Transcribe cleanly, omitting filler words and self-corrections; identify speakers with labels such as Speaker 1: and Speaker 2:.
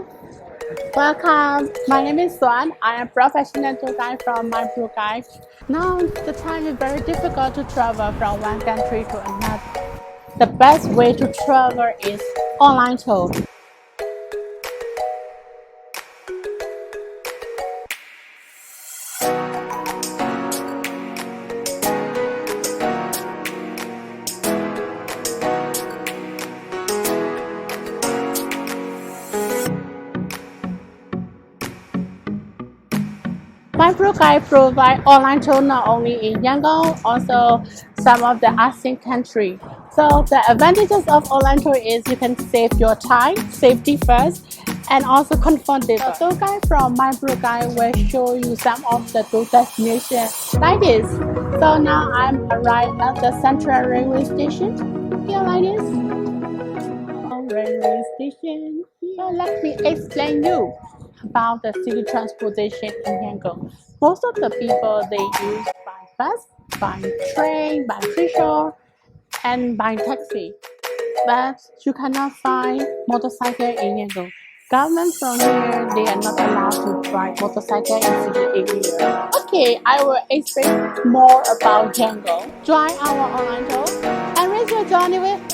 Speaker 1: Hello, welcome. My name is Swan. I am a professional tour guide from MyProGuide. Now, the time is very difficult to travel from one country to another. The best way to travel is online tour. MyProGuide provides online tour not only in Yangon, also some of the ASEAN countries. So the advantages of online tour is you can save your time, safety first, and also comfortable. The tour guide from MyProGuide will show you some of the tour destinations like this. So now I'm arrived at the Central Railway Station. Here like this. Railway station. So let me explain you about the city transportation in Yangon. Most of the people they use by bus, by train, by rickshaw, and by taxi. But you cannot find motorcycle in Yangon. Government from here they are not allowed to drive motorcycle in city area. Okay, I will explain more about Yangon. Join our online tour and raise your journey with